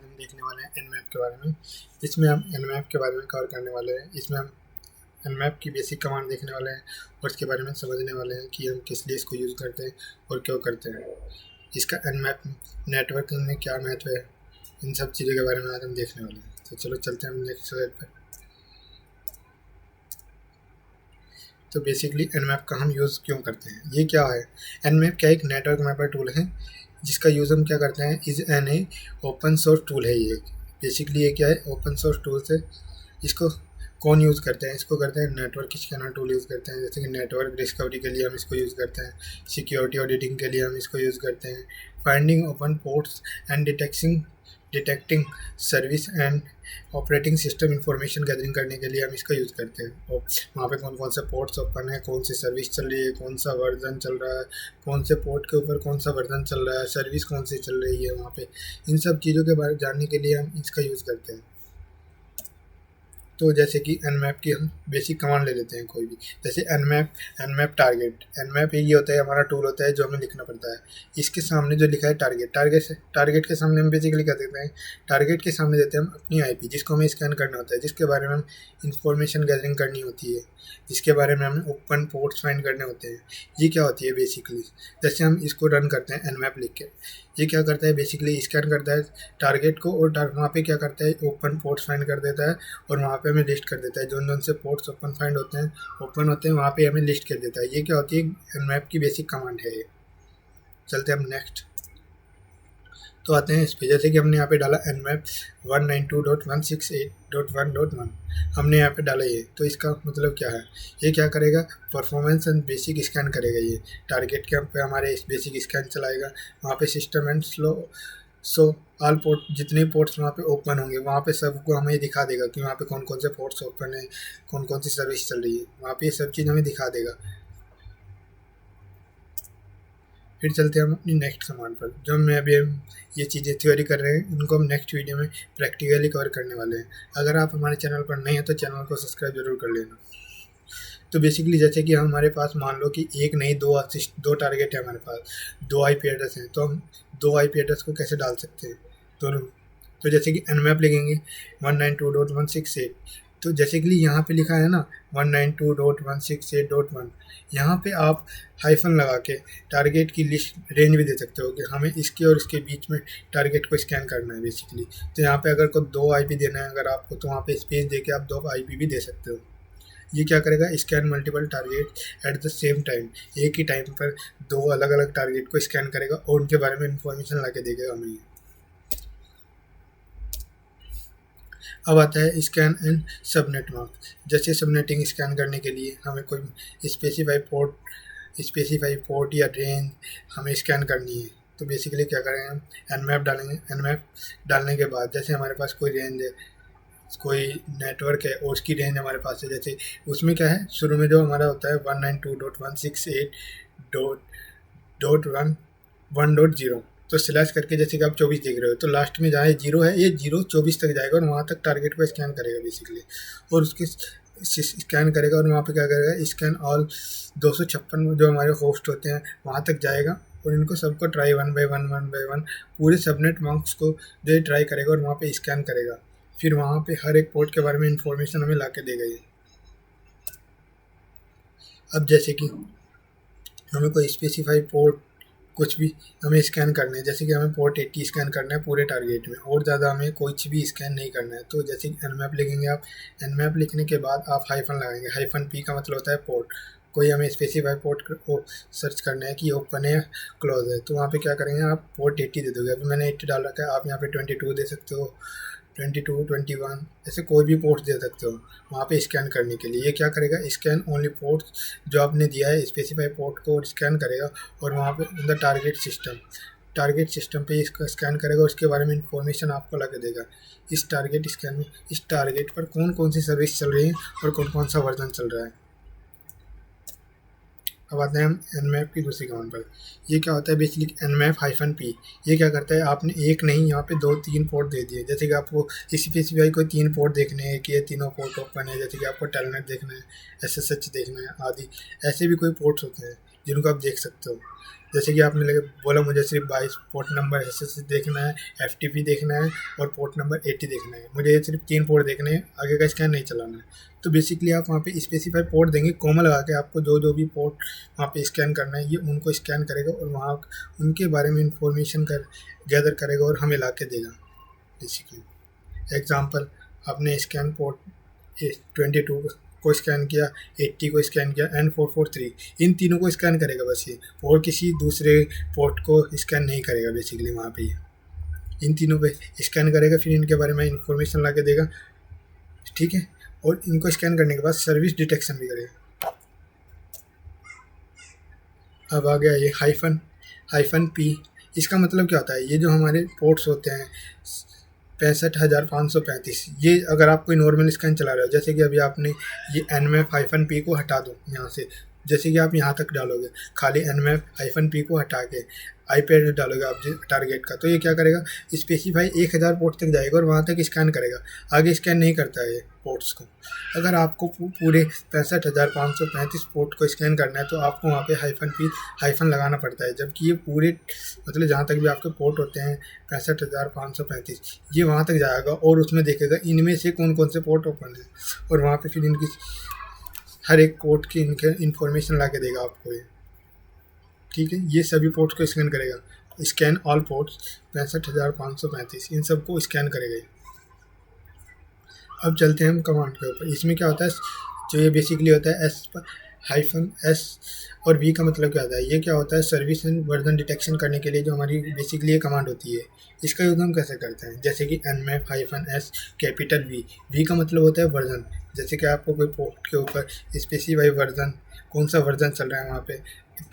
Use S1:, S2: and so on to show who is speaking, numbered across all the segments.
S1: आज हम देखने वाले हैं Nmap के बारे में। इसमें हम Nmap के बारे में कवर करने वाले हैं। इसमें हम Nmap की बेसिक कमांड देखने वाले हैं और इसके बारे में समझने वाले हैं कि हम किस लिए इसको यूज़ करते हैं और क्यों करते हैं। इसका Nmap नेटवर्किंग में क्या महत्व है, इन सब चीज़ों के बारे में आज हम देखने वाले हैं। तो चलो चलते हैं हम नेक्स्ट स्लाइड पर। तो बेसिकली Nmap का हम यूज़ क्यों करते हैं, ये क्या है। Nmap क्या एक नेटवर्क मैपर टूल है जिसका यूज़ हम क्या करते हैं, is an a open source tool है। ये बेसिकली ये क्या है, ओपन सोर्स टूल्स है। इसको कौन यूज़ करते हैं, इसको करते हैं नेटवर्क स्कैनर टूल यूज़ करते हैं। जैसे कि नेटवर्क डिस्कवरी के लिए हम इसको यूज़ करते हैं, सिक्योरिटी ऑडिटिंग के लिए हम इसको यूज़ करते हैं, finding open ports and detecting service and operating system information gathering करने के लिए हम इसका यूज़ करते हैं। और वहाँ पे कौन कौन से पोर्ट्स ओपन है, कौन सी सर्विस चल रही है, कौन सा वर्जन चल रहा है, कौन से पोर्ट के ऊपर कौन सा वर्जन चल रहा है, सर्विस कौन सी चल रही है वहाँ पे, इन सब चीज़ों के बारे में जानने के लिए हम इसका यूज़ करते हैं। तो जैसे कि Nmap की हम बेसिक कमांड ले लेते हैं कोई भी। जैसे Nmap टारगेट। Nmap ये होता है, हमारा टूल होता है जो हमें लिखना पड़ता है। इसके सामने जो लिखा है टारगेट के सामने हम बेसिकली क्या देते हैं, टारगेट के सामने देते हैं हम अपनी IP जिसको हमें स्कैन करना होता है, जिसके बारे में हम इंफॉर्मेशन गैदरिंग करनी होती है, जिसके बारे में हमें ओपन पोर्ट्स फाइंड करने होते हैं। ये क्या होती है बेसिकली, जैसे हम इसको रन करते हैं Nmap लिख के, ये क्या करता है बेसिकली स्कैन करता है टारगेट को और वहाँ पे क्या करता है ओपन पोर्ट्स फाइंड कर देता है और वहाँ पे हमें लिस्ट कर देता है। जोन से पोर्ट्स ओपन होते हैं वहाँ पे हमें लिस्ट कर देता है। ये क्या होती है, Nmap की बेसिक कमांड है ये। चलते हैं हम नेक्स्ट। तो आते हैं इस पे, जैसे कि हमने यहाँ पे डाला Nmap 192.168.1.1 हमने यहाँ पे डाला ये। तो इसका मतलब क्या है, ये क्या करेगा, परफॉर्मेंस एंड बेसिक स्कैन करेगा। ये टारगेट के पे हमारे इस बेसिक स्कैन चलाएगा। वहाँ पे system and so all port, जितने पोर्ट्स वहाँ पे ओपन होंगे वहाँ पे सबको हमें दिखा देगा कि वहाँ पे कौन कौन से पोर्ट्स ओपन है, कौन कौन सी सर्विस चल रही है, वहाँ पे ये सब चीज़ हमें दिखा देगा। फिर चलते हैं हम अपनी नेक्स्ट कमांड पर। जो मैं अभी ये चीज़ें थ्योरी कर रहे हैं इनको हम नेक्स्ट वीडियो में प्रैक्टिकली कवर करने वाले हैं। अगर आप हमारे चैनल पर नए हैं तो चैनल को सब्सक्राइब जरूर कर लेना। तो बेसिकली जैसे कि हमारे पास मान लो कि एक नहीं दो टारगेट है हमारे पास, 2 IP एड्रेस हैं, तो हम 2 IP एड्रेस को कैसे डाल सकते हैं दोनों। तो जैसे कि Nmap लिखेंगे 192.168, तो जैसे कि यहाँ पे लिखा है ना 192.168.1, यहाँ पे आप हाइफन लगा के टारगेट की लिस्ट रेंज भी दे सकते हो कि हमें इसके और इसके बीच में टारगेट को स्कैन करना है बेसिकली। तो यहाँ पे अगर को 2 IP देना है अगर आपको, तो वहाँ पे स्पेस दे के आप 2 IP भी दे सकते हो। ये क्या करेगा, scan multiple target at the same time, एक ही टाइम पर 2 अलग अलग टारगेट को स्कैन करेगा और उनके बारे में इंफॉर्मेशन ला के देगा हमें। अब आता है स्कैन एंड सबनेट मार्क। जैसे सबनेटिंग स्कैन करने के लिए हमें कोई स्पेसिफाई पोर्ट या रेंज हमें स्कैन करनी है, तो बेसिकली क्या करेंगे हम Nmap डालेंगे। Nmap डालने के बाद जैसे हमारे पास कोई रेंज है, कोई नेटवर्क है और उसकी रेंज हमारे पास है, जैसे उसमें क्या है शुरू में जो हमारा होता है 192.168.1.0, तो स्लैश करके जैसे कि आप 24 देख रहे हो, तो लास्ट में जहाँ 0 है ये 0 24 तक जाएगा और वहाँ तक टारगेट को स्कैन करेगा बेसिकली, और उसके स्कैन करेगा और वहाँ पे क्या करेगा, स्कैन ऑल 256 जो हमारे होस्ट होते हैं वहाँ तक जाएगा और इनको सबको ट्राई वन बाय वन पूरे सबनेट मार्क्स को जो ट्राई करेगा और वहाँ पे स्कैन करेगा। फिर वहाँ पे हर एक पोर्ट के बारे में इंफॉर्मेशन हमें ला के देगा ये। अब जैसे कि हमें कोई स्पेसिफाई पोर्ट कुछ भी हमें स्कैन करना है, जैसे कि हमें पोर्ट 80 स्कैन करना है पूरे टारगेट में और ज़्यादा हमें कुछ भी स्कैन नहीं करना है, तो जैसे Nmap लिखेंगे आप, Nmap लिखने के बाद आप हाइफन लगाएंगे। हाइफन P का मतलब होता है पोर्ट। कोई हमें स्पेसिफाई पोर्ट को सर्च करना है कि ओपन है क्लोज है, तो वहाँ पे क्या करेंगे आप पोर्ट 80 दे दोगे। अभी मैंने 80 डाल रखा है, आप यहाँ पे 22 दे सकते हो, 22, 21 ऐसे कोई भी पोर्ट दे सकते हो वहाँ पे स्कैन करने के लिए। ये क्या करेगा, स्कैन ओनली पोर्ट जो आपने दिया है स्पेसिफाई पोर्ट को स्कैन करेगा और वहाँ पे द टारगेट सिस्टम पे इसका स्कैन करेगा, उसके बारे में इंफॉर्मेशन आपको ला के देगा। इस टारगेट स्कैन में इस टारगेट पर कौन कौन सी सर्विस चल रही है और कौन कौन सा वर्जन चल रहा है। अब आते हैं हम Nmap की दूसरी कमांड पर। ये क्या होता है बेसिकली Nmap-P, ये क्या करता है, आपने एक नहीं यहाँ पे 2-3 पोर्ट दे दिए। जैसे कि आपको स्पेसिफाई कोई 3 पोर्ट देखने हैं कि ये तीनों पोर्ट ओपन है, जैसे कि आपको टेलनेट देखना है, SSH देखना है आदि, ऐसे भी कोई पोर्ट्स होते हैं। जिनको आप देख सकते हो। जैसे कि आपने बोला मुझे सिर्फ 22 पोर्ट नंबर SSH देखना है, FTP देखना है और पोर्ट नंबर 80 देखना है। मुझे ये सिर्फ 3 पोर्ट देखने हैं, आगे का स्कैन नहीं चलाना है। तो बेसिकली आप वहाँ पे स्पेसिफाई पोर्ट देंगे, कोमा लगा के आपको जो जो भी पोर्ट वहाँ पे स्कैन करना है ये उनको स्कैन करेगा और वहाँ उनके बारे में इंफॉर्मेशन गैदर करेगा और हमें ला के देगा। बेसिकली एग्जाम्पल, आपने स्कैन पोर्ट 22 को स्कैन किया, 80 को स्कैन किया एंड 443, इन तीनों को स्कैन करेगा बस ये, और किसी दूसरे पोर्ट को स्कैन नहीं करेगा। बेसिकली वहाँ पे इन तीनों पे स्कैन करेगा, फिर इनके बारे में इंफॉर्मेशन ला के देगा, ठीक है। और इनको स्कैन करने के बाद सर्विस डिटेक्शन भी करेगा। अब आ गया ये -P। इसका मतलब क्या होता है, ये जो हमारे पोर्ट्स होते हैं 65,535, ये अगर आप कोई नॉर्मल स्कैन चला रहे हो, जैसे कि अभी आपने ये nmap-p को हटा दो यहाँ से, जैसे कि आप यहाँ तक डालोगे, खाली nmap-p को हटा के IP एड्रेस डालोगे आप टारगेट का, तो ये क्या करेगा, स्पेसिफाई 1000 पोर्ट तक जाएगा और वहाँ तक स्कैन करेगा, आगे स्कैन नहीं करता है ये पोर्ट्स को। अगर आपको पूरे 65,535 पोर्ट को स्कैन करना है तो आपको वहाँ पे -p हाइफन लगाना पड़ता है, जबकि ये पूरे मतलब जहाँ तक भी आपके पोर्ट होते हैं 65,535, ये वहाँ तक जाएगा और उसमें देखेगा इनमें से कौन कौन से पोर्ट ओपन है, और वहाँ पे फिर इनकी हर एक पोर्ट की इनके इन्फॉर्मेशन ला के देगा आपको ये, ठीक है। ये सभी पोर्ट्स को स्कैन करेगा, स्कैन ऑल पोर्ट्स 65,535, इन सबको स्कैन करेगा। अब चलते हैं हम कमांड के ऊपर। इसमें क्या होता है, जो ये बेसिकली होता है S और V का मतलब क्या होता है, ये क्या होता है, सर्विस एंड वर्जन डिटेक्शन करने के लिए जो हमारी बेसिकली ये कमांड होती है, इसका यूज़ हम कैसे करते हैं। जैसे कि nmap-s कैपिटल V का मतलब होता है वर्जन। जैसे कि आपको कोई पोर्ट के ऊपर स्पेसिफाई वर्जन, कौन सा वर्जन चल रहा है वहाँ पे,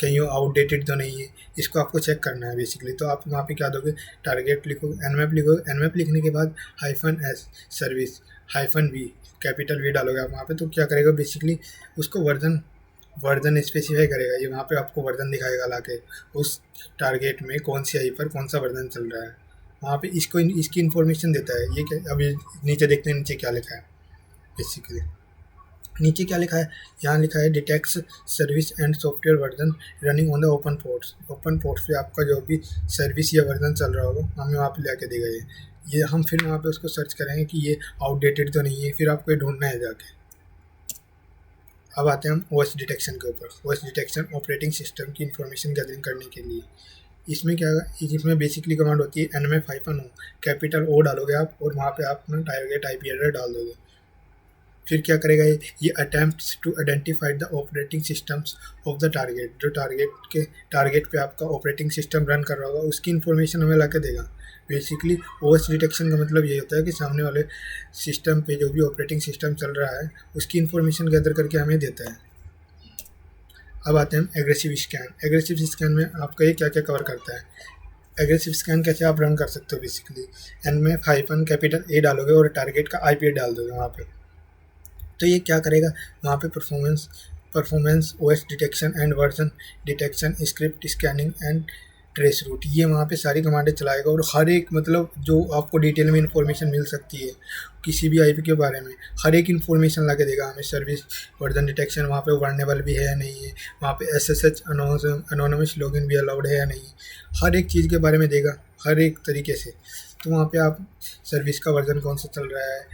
S1: कहीं आउटडेटेड तो नहीं है, इसको आपको चेक करना है बेसिकली। तो आप वहाँ पे क्या दोगे, टारगेट लिखो, nmap लिखने के बाद -s service -v capital V डालोगे आप वहाँ पे, तो क्या करेगा बेसिकली उसको वर्जन स्पेसिफाई करेगा। ये वहाँ पे आपको वर्जन दिखाएगा लाके उस टारगेट में कौन सी आई पर कौन सा वर्जन चल रहा है, वहाँ पे इसकी इन्फॉर्मेशन देता है। ये क्या, अभी नीचे देखते हैं नीचे क्या लिखा है। बेसिकली नीचे क्या लिखा है, यहाँ लिखा है detects service and software version running on the open ports पे आपका जो भी सर्विस या वर्जन चल रहा होगा हमें वहाँ पे लेके देगा ये हम फिर वहाँ पे उसको सर्च करेंगे कि ये आउटडेटेड तो नहीं है, फिर आपको ये ढूंढना है जाके। अब आते हैं हम OS डिटेक्शन के ऊपर। OS डिटेक्शन ऑपरेटिंग सिस्टम की इंफॉर्मेशन गैदरिंग करने के लिए। इसमें बेसिकली कमांड होती है nmap-o कैपिटल O डालोगे आप और वहाँ पे आप अपना टारगेट IP एड्रेस डाल दोगे। फिर क्या करेगा ये attempts to identify the operating systems of the target, जो टारगेट पे आपका ऑपरेटिंग सिस्टम रन कर रहा होगा उसकी इन्फॉर्मेशन हमें ला के देगा। बेसिकली OS डिटेक्शन का मतलब ये होता है कि सामने वाले सिस्टम पे जो भी ऑपरेटिंग सिस्टम चल रहा है उसकी इन्फॉर्मेशन गैदर करके हमें देता है। अब आते हैं हम एग्रेसिव स्कैन में आपका ये क्या क्या कवर करता है। एग्रेसिव स्कैन कैसे आप रन कर सकते हो, बेसिकली nmap-A डालोगे और टारगेट का IP डाल दोगे वहाँ पे, तो ये क्या करेगा वहाँ पे performance OS detection and version detection, script scanning and trace route, ये वहाँ पे सारी कमांडें चलाएगा और हर एक मतलब जो आपको डिटेल में इन्फॉर्मेशन मिल सकती है किसी भी IP के बारे में, हर एक इन्फॉर्मेशन ला के देगा हमें। सर्विस वर्जन डिटेक्शन, वहाँ पे वर्नेबल भी है या नहीं है, वहाँ पे SSH अनोनिमस लॉगिन भी अलाउड है या नहीं, हर एक चीज़ के बारे में देगा हर एक तरीके से। तो वहाँ पे आप सर्विस का वर्जन कौन सा चल रहा है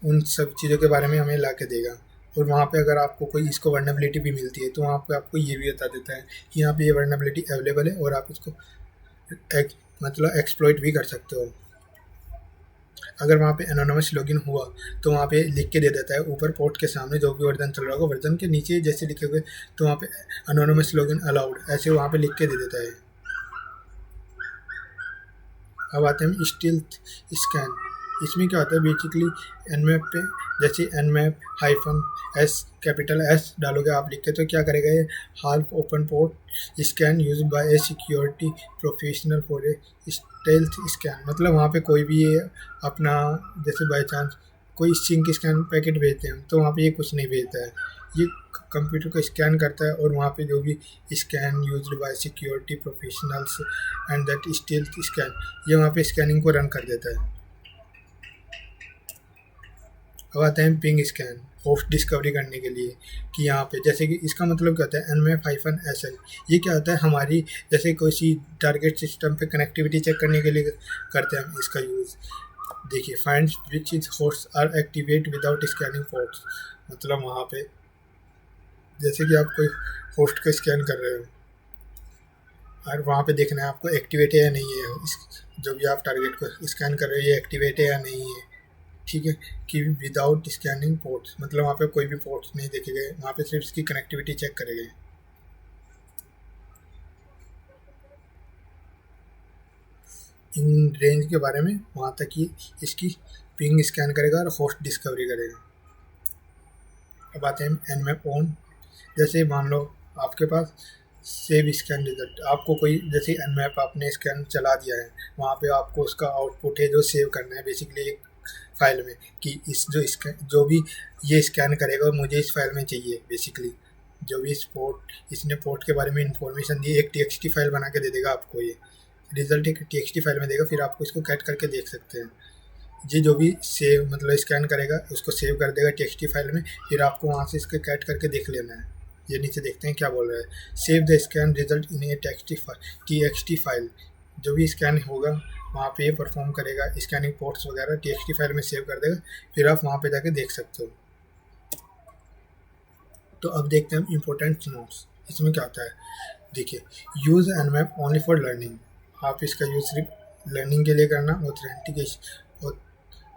S1: उन सब चीज़ों के बारे में हमें ला के देगा। और वहाँ पे अगर आपको कोई इसको वर्नेबिलिटी भी मिलती है तो वहाँ पे आपको ये भी बता देता है कि यहाँ पे ये वर्नेबिलिटी अवेलेबल है और आप इसको मतलब एक्सप्लॉइट भी कर सकते हो। अगर वहाँ पे एनोनिमस लॉगिन हुआ तो वहाँ पे लिख के दे देता है ऊपर पोर्ट के सामने जो भी वर्जन चल रहा होगा, वर्जन के नीचे जैसे लिखे हुए तो वहाँ पे एनोनिमस लॉगिन अलाउड ऐसे वहाँ पे लिख के दे देता है। अब आते हैं हम स्टील्थ स्कैन। इसमें क्या होता है बेसिकली nmap पे जैसे nmap-s कैपिटल S डालोगे आप लिख के, तो क्या करेगा ये half open port scan use by A security professional for a stealth scan. मतलब वहाँ पे कोई भी ये अपना जैसे बाई चांस कोई सिंक स्कैन पैकेट भेजते हैं तो वहाँ पे ये कुछ नहीं भेजता है, ये कंप्यूटर को स्कैन करता है और वहाँ पे जो भी scan used by security professionals and that stealth scan, ये वहाँ पे स्कैनिंग को रन कर देता है। अब आते हैं पिंग स्कैन, होस्ट डिस्कवरी करने के लिए कि यहाँ पे जैसे कि इसका मतलब क्या होता है nmap-SL। ये क्या होता है, हमारी जैसे किसी टारगेट सिस्टम पे कनेक्टिविटी चेक करने के लिए करते हैं हम इसका यूज़। देखिए, find which is host are activate without scanning ports, मतलब वहाँ पे जैसे कि आप कोई होस्ट को स्कैन कर रहे हो और वहाँ पे देखना है आपको एक्टिवेट है या नहीं है, इस जो भी आप टारगेट को स्कैन कर रहे हो ये एक्टिवेट है या नहीं है। ठीक है, कि विदाउट स्कैनिंग पोर्ट्स मतलब वहाँ पे कोई भी पोर्ट्स नहीं देखे गए, वहाँ पे सिर्फ इसकी कनेक्टिविटी चेक करे गए। इन रेंज के बारे में वहाँ तक ही इसकी पिंग स्कैन करेगा और होस्ट डिस्कवरी करेगा। अब आते हैं nmap ऑन। जैसे मान लो आपके पास सेव स्कैन रिजल्ट, आपको कोई जैसे nmap आपने स्कैन चला दिया है, वहाँ पे आपको उसका आउटपुट है जो सेव करना है बेसिकली एक फाइल में, कि इस जो भी ये स्कैन करेगा मुझे इस फाइल में चाहिए। बेसिकली जो भी इसने पोर्ट के बारे में इंफॉर्मेशन दी, एक txt फाइल बना के दे देगा आपको, ये रिजल्ट एक txt फाइल में देगा, फिर आपको इसको कैट करके देख सकते हैं। ये जो भी सेव मतलब स्कैन करेगा उसको सेव कर देगा txt फाइल में, फिर आपको वहाँ से इसके कैट करके देख लेना है। ये नीचे देखते हैं क्या बोल रहा है, save the scan result in A txt file. जो भी स्कैन होगा वहाँ पे ये परफॉर्म करेगा, स्कैनिंग पोर्ट्स वगैरह txt फाइल में सेव कर देगा, फिर आप वहाँ पे जाके देख सकते हो। तो अब देखते हैं हम इम्पोर्टेंट नोट्स, इसमें क्या होता है। देखिए, use nmap only for learning, आप इसका यूज़ सिर्फ लर्निंग के लिए करना।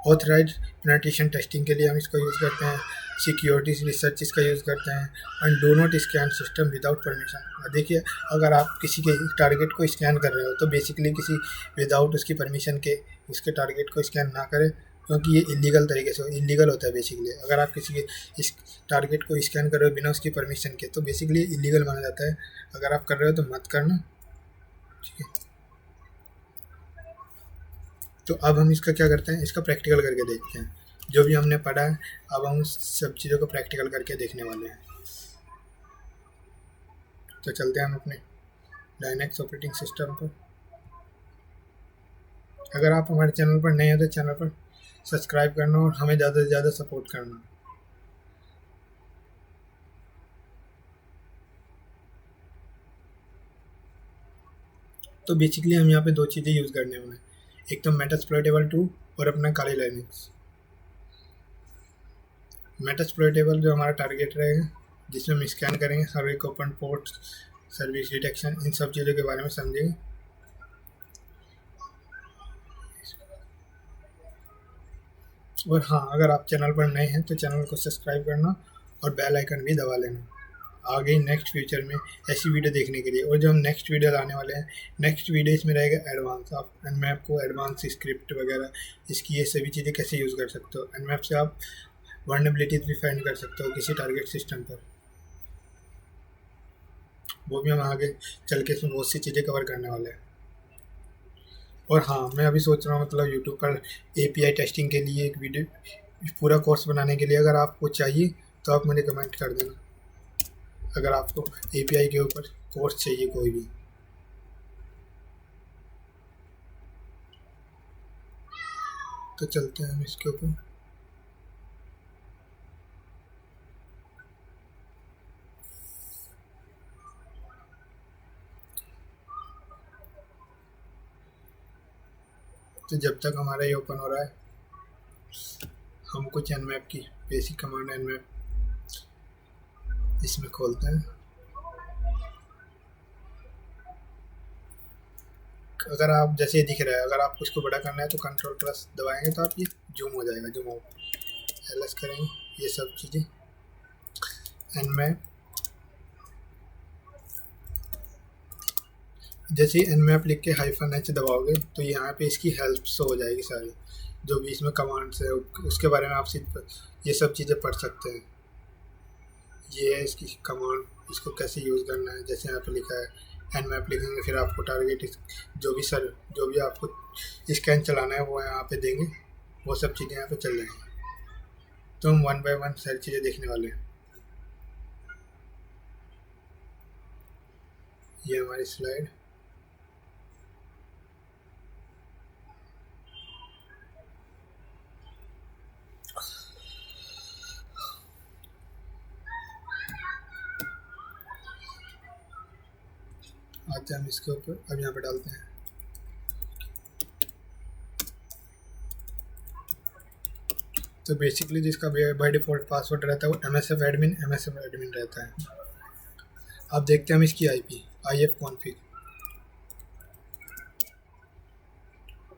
S1: ऑथराइज पेनिट्रेशन टेस्टिंग के लिए हम इसका यूज़ करते हैं। सिक्योरिटी रिसर्च इसका यूज़ करते हैं। And do not scan system without permission. देखिए, अगर आप किसी के टारगेट को स्कैन कर रहे हो तो बेसिकली किसी विदाउट उसकी परमिशन के उसके टारगेट को स्कैन ना करें, क्योंकि ये इलीगल तरीके से इलीगल होता है। बेसिकली अगर आप किसी के इस टारगेट को स्कैन कर रहे हो बिना उसकी परमिशन के तो बेसिकली इलीगल माना जाता है। अगर आप कर रहे हो तो मत करना। ठीक है, तो अब हम इसका क्या करते हैं, इसका प्रैक्टिकल करके देखते हैं। जो भी हमने पढ़ा है अब हम सब चीज़ों को प्रैक्टिकल करके देखने वाले हैं। तो चलते हैं हम अपने लाइनक्स ऑपरेटिंग सिस्टम पर। अगर आप हमारे चैनल पर नए हो तो चैनल पर सब्सक्राइब करना और हमें ज़्यादा से ज़्यादा सपोर्ट करना। तो बेसिकली हम यहाँ पे दो चीज़ें यूज़ करने वाले हैं, एक तो मेटास्प्लॉइटेबल 2 और अपना काली लाइनक्स। मेटास्प्लॉइटेबल जो हमारा टारगेट रहेगा, जिसमें हम स्कैन करेंगे सर्वे ओपन पोर्ट, सर्विस डिटेक्शन, इन सब चीज़ों के बारे में समझेंगे। और हाँ, अगर आप चैनल पर नए हैं तो चैनल को सब्सक्राइब करना और बेल आइकन भी दबा लेना आगे नेक्स्ट फ्यूचर में ऐसी वीडियो देखने के लिए। और जो हम नेक्स्ट वीडियो लाने वाले हैं, नेक्स्ट वीडियो इसमें रहेगा एडवांस, आप nmap को एडवांस स्क्रिप्ट वगैरह इसकी ये सभी चीज़ें कैसे यूज़ कर सकते हो। nmap से आप वर्नेबिलिटीज भी फाइंड कर सकते हो किसी टारगेट सिस्टम पर, वो भी हम आगे चल के इसमें बहुत सी चीज़ें कवर करने वाले हैं। और हाँ, मैं अभी सोच रहा हूँ मतलब यूट्यूब पर API टेस्टिंग के लिए एक वीडियो पूरा कोर्स बनाने के लिए, अगर आपको चाहिए तो आप मुझे कमेंट कर देना अगर आपको API के ऊपर कोर्स चाहिए कोई भी। तो चलते हैं हम इसके ऊपर। तो जब तक हमारा ये ओपन हो रहा है, हम कुछ nmap की बेसिक कमांड nmap इसमें खोलते हैं। अगर आप जैसे ये दिख रहा है, अगर आपको इसको बड़ा करना है तो Ctrl+ दबाएंगे तो आप ये जूम हो जाएगा, जूम आउट। LS करेंगे, ये सब चीज़ें nmap। जैसे ही nmap लिख के -h दबाओगे तो यहाँ पे इसकी हेल्प हो जाएगी सारी, जो भी इसमें कमांड्स है उसके बारे में आप ये सब चीज़ें पढ़ सकते हैं। ये है इसकी कमांड, इसको कैसे यूज़ करना है। जैसे यहाँ पे लिखा है nmap लिखेंगे, फिर आपको टारगेट जो भी आपको स्कैन चलाना है वो यहाँ पे देंगे, वो सब चीज़ें यहाँ पे चल जाएंगी। तो हम 1 बाय 1 सारी चीज़ें देखने वाले हैं। ये हमारी स्लाइड। आते हैं हम इसके ऊपर, अब यहाँ पे डालते हैं तो बेसिकली जिसका बाय डिफ़ॉल्ट पासवर्ड रहता है वो MSF एडमिन रहता है। अब देखते हैं हम इसकी IP ifconfig।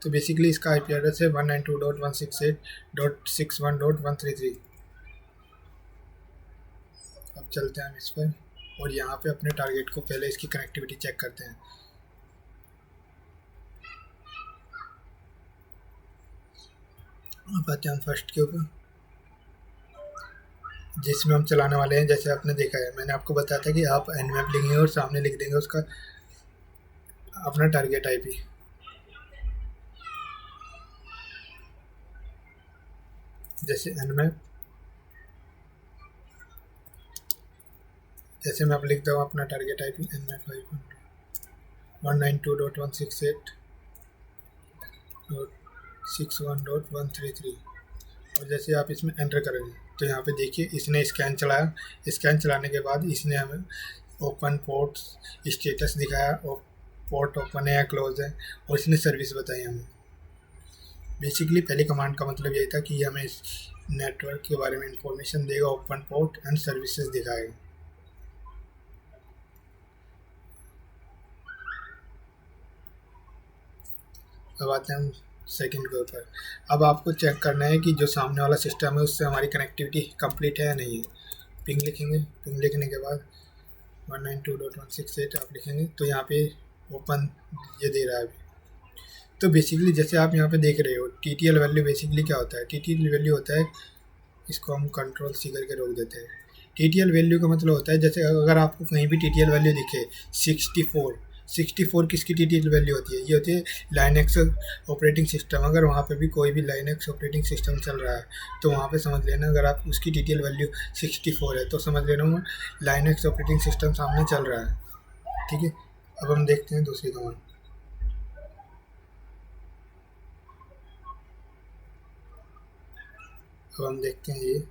S1: तो बेसिकली इसका IP एड्रेस है 192.168.61.133। अब चलते हैं हम इस पर और यहाँ पे अपने टारगेट को पहले इसकी कनेक्टिविटी चेक करते हैं। अब आते हैं हम फर्स्ट के ऊपर जिसमें हम चलाने वाले हैं। जैसे आपने देखा है, मैंने आपको बताया था कि आप nmap लिखेंगे और सामने लिख देंगे उसका अपना टारगेट IP। जैसे nmap, जैसे मैं अब लिखता हूँ अपना टारगेट IP nmap 192.168.61.133 और जैसे आप इसमें एंटर करेंगे तो यहाँ पे देखिए इसने स्कैन चलाया। स्कैन चलाने के बाद इसने हमें ओपन पोर्ट स्टेटस दिखाया और पोर्ट ओपन है या क्लोज है और इसने सर्विस बताई हमें। बेसिकली पहली कमांड का मतलब यही था कि हमें इस नेटवर्क के बारे में इंफॉर्मेशन देगा, ओपन पोर्ट एंड सर्विसेज दिखाएगा। अब आते हैं हम सेकंड के ऊपर। अब आपको चेक करना है कि जो सामने वाला सिस्टम है उससे हमारी कनेक्टिविटी कंप्लीट है या नहीं है। पिंग लिखेंगे, पिंग लिखने के बाद 192.168 आप लिखेंगे तो यहाँ पे ओपन ये दे रहा है अभी। तो बेसिकली जैसे आप यहाँ पे देख रहे हो TTL वैल्यू बेसिकली क्या होता है। TTL वैल्यू होता है, इसको हम कंट्रोल C करके रोक देते हैं। TTL वैल्यू का मतलब होता है जैसे अगर आपको कहीं भी TTL वैल्यू दिखे 64 किसकी TTL वैल्यू होती है, ये होती है लाइनक्स ऑपरेटिंग सिस्टम। अगर वहाँ पे भी कोई भी लाइनक्स ऑपरेटिंग सिस्टम चल रहा है तो वहाँ पे समझ लेना अगर आप उसकी TTL वैल्यू 64 है तो समझ लेना लाइनक्स ऑपरेटिंग सिस्टम सामने चल रहा है। ठीक है, अब हम देखते हैं दूसरी कमांड। अब हम देखते हैं ये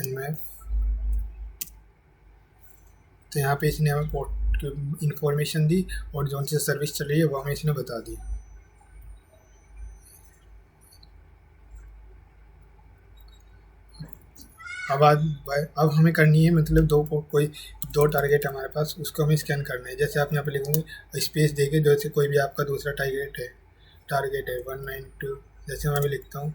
S1: nmap, तो यहाँ पे इसने हमें पोर्ट की इंफॉर्मेशन दी और जो सी सर्विस चल रही है वो हमें इसने बता दी। अब हमें करनी है मतलब कोई दो टारगेट हमारे पास, उसको हमें स्कैन करना है। जैसे आप यहाँ पे लिखेंगे स्पेस देके जैसे कोई भी आपका दूसरा टारगेट है 192, जैसे मैं भी लिखता हूँ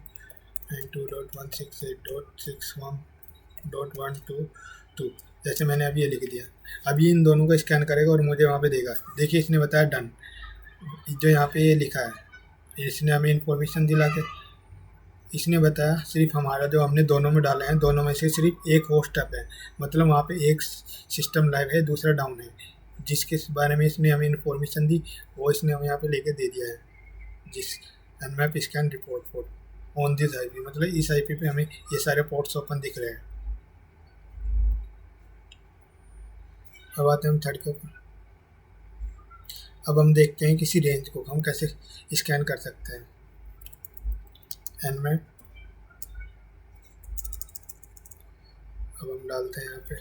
S1: 92.168.61.122। जैसे मैंने अभी ये लिख दिया। अभी इन दोनों को स्कैन करेगा और मुझे वहाँ पे देगा। देखिए इसने बताया डन, जो यहाँ पे ये लिखा है इसने हमें इंफॉर्मेशन दिला के इसने बताया सिर्फ हमारा जो हमने दोनों में डाले हैं दोनों में से सिर्फ एक होस्ट अप है, मतलब वहाँ पे एक सिस्टम लाइव है दूसरा डाउन है। जिसके बारे में इसने हमें इंफॉर्मेशन दी वो इसने हमें यहाँ पे लेके दे दिया है, जिस nmap scan report for on this IP, मतलब इस IP पे हमें ये सारे पोर्ट्स ओपन दिख रहे हैं। अब आते हैं हम थर्ड के ऊपर। अब हम देखते हैं किसी रेंज को हम कैसे स्कैन कर सकते हैं। nmap, अब हम डालते हैं यहाँ पे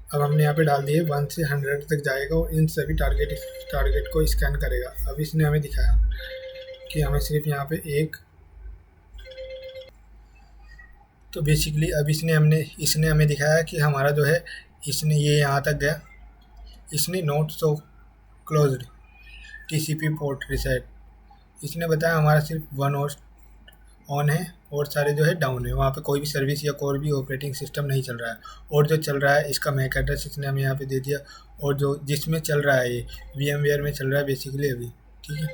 S1: अब हमने यहाँ पे डाल दिए 1 से 100 तक जाएगा और इन सभी टारगेट को स्कैन करेगा। अब इसने हमें दिखाया कि हमें सिर्फ यहाँ पे एक, तो बेसिकली अब इसने हमें दिखाया कि हमारा जो है इसने ये यहाँ तक गया, इसने नोट सो क्लोज्ड TCP पोर्ट रिसेट, इसने बताया हमारा सिर्फ 1 होस्ट ऑन है और सारे जो है डाउन है, वहाँ पे कोई भी सर्विस या कोई भी ऑपरेटिंग सिस्टम नहीं चल रहा है। और जो चल रहा है इसका मैक एड्रेस इसने हमें यहाँ पे दे दिया और जो जिसमें चल रहा है ये VMware में चल रहा है बेसिकली अभी। ठीक है,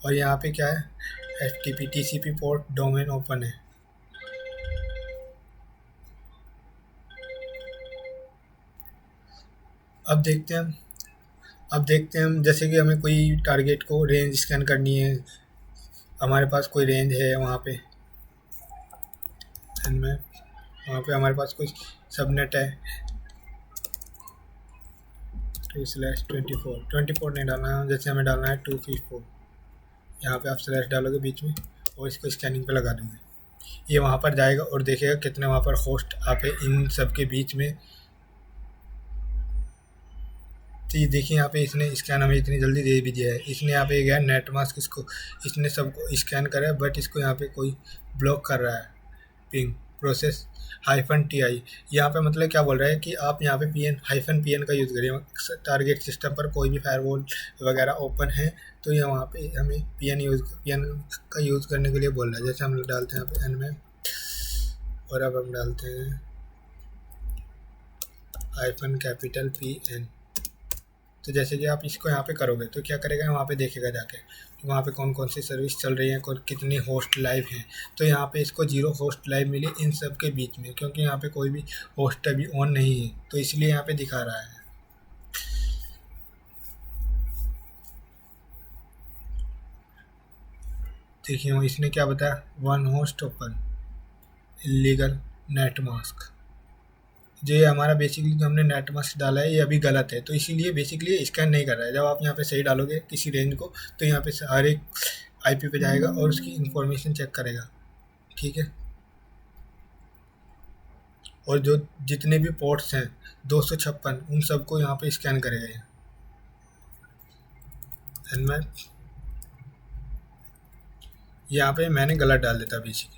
S1: और यहाँ पे क्या है FTP TCP port domain open है। अब देखते हैं हम जैसे कि हमें कोई टारगेट को रेंज स्कैन करनी है, हमारे पास कोई रेंज है वहाँ पे वहाँ पे हमारे पास कोई सबनेट है 2/24 नहीं डालना है, जैसे हमें डालना है 254, यहाँ पे आप स्लैश डालोगे बीच में और इसको स्कैनिंग पे लगा देंगे। ये वहाँ पर जाएगा और देखेगा कितने वहाँ पर होस्ट आप है इन सब के बीच में। तो ये देखिए यहाँ पे इसने स्कैन हमें इतनी जल्दी दे भी दिया है। इसने यहाँ पे गया नेट मास्क, इसको इसने सबको स्कैन करा है, बट इसको यहाँ पे कोई ब्लॉक कर रहा है। पिंग प्रोसेस -ti, यहाँ पे मतलब क्या बोल रहा है कि आप यहाँ पे -pn का यूज़ करिए। टारगेट सिस्टम पर कोई भी फायरवॉल वगैरह ओपन है तो यहाँ वहाँ पे हमें pn का यूज़ करने के लिए बोल रहा है। जैसे हम लोग डालते हैं यहाँ पे nmap और अब हम डालते हैं -PN। तो जैसे कि आप इसको यहाँ पे करोगे तो क्या करेगा, वहाँ पे देखेगा जाके वहाँ पे कौन कौन सी सर्विस चल रही है, कौन कितनी होस्ट लाइव हैं। तो यहाँ पे इसको 0 होस्ट लाइव मिली इन सब के बीच में, क्योंकि यहाँ पे कोई भी होस्ट अभी ऑन नहीं है, तो इसलिए यहाँ पे दिखा रहा है। देखिए इसने क्या बताया, 1 host open illegal net mask. जो ये हमारा बेसिकली जो हमने नेट मास्क डाला है ये अभी गलत है, तो इसीलिए बेसिकली स्कैन नहीं कर रहा है। जब आप यहाँ पे सही डालोगे किसी रेंज को तो यहाँ पे हर एक आईपी पे जाएगा और उसकी इंफॉर्मेशन चेक करेगा, ठीक है। और जो जितने भी पोर्ट्स हैं 256 उन सबको यहाँ पे स्कैन करेगा। nmap यहाँ पे मैंने गलत डाल देता बेसिकली,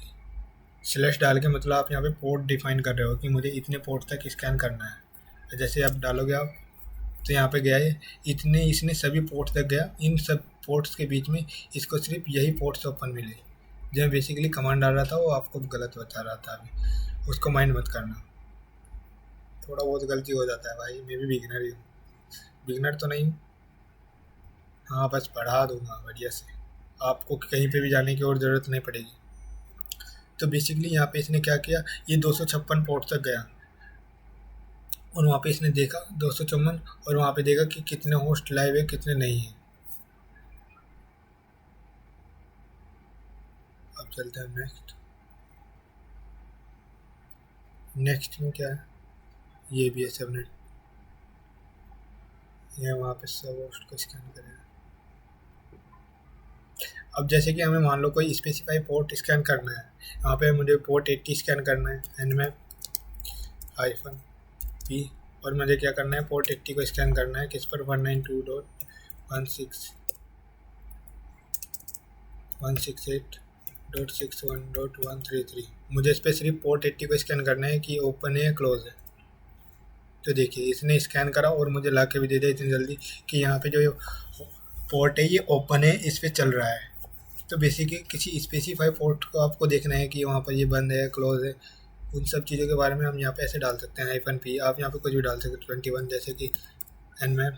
S1: स्लैश डाल के मतलब आप यहाँ पे पोर्ट डिफाइन कर रहे हो कि मुझे इतने पोर्ट तक स्कैन करना है। जैसे आप डालोगे आप तो यहाँ पे गया है इतने, इसने सभी पोर्ट तक गया। इन सब पोर्ट्स के बीच में इसको सिर्फ यही पोर्ट्स ओपन मिले। जो बेसिकली कमांड डाल रहा था वो आपको गलत बता रहा था, अभी उसको माइंड मत करना, थोड़ा बहुत गलती हो जाता है भाई, मैं भी बिगिनर ही हूँ। बिगिनर तो नहीं, हाँ बस पढ़ा दूँगा बढ़िया से, आपको कहीं पे भी जाने की और ज़रूरत नहीं पड़ेगी। तो बेसिकली यहाँ पे इसने क्या किया, ये 256 पोर्ट तक गया और वहाँ पे इसने देखा 254 और वहाँ पे देखा कि कितने होस्ट लाइव है कितने नहीं है। अब चलते हैं नेक्स्ट में क्या है, ये भी है सबनेट। ये वहाँ पे सब होस्ट को स्कैन करेगा। अब जैसे कि हमें मान लो कोई स्पेसिफाई पोर्ट स्कैन करना है, यहाँ पे मुझे पोर्ट 80 स्कैन करना है nmap -p, और मुझे क्या करना है पोर्ट 80 को स्कैन करना है किस पर 192.168.61.133। मुझे इस पर सिर्फ पोर्ट 80 को स्कैन करना है कि ओपन है या क्लोज है। तो देखिए इसने स्कैन करा और मुझे ला के भी दे दिया इतनी जल्दी कि यहाँ पे जो पोर्ट है ये ओपन है, इस पर चल रहा है। तो बेसिकली किसी स्पेसिफाई पोर्ट को आपको देखना है कि वहाँ पर ये बंद है क्लोज है, उन सब चीज़ों के बारे में हम यहाँ पे ऐसे डाल सकते हैं -p। आप यहाँ पे कुछ भी डाल सकते हैं 21, जैसे कि nmap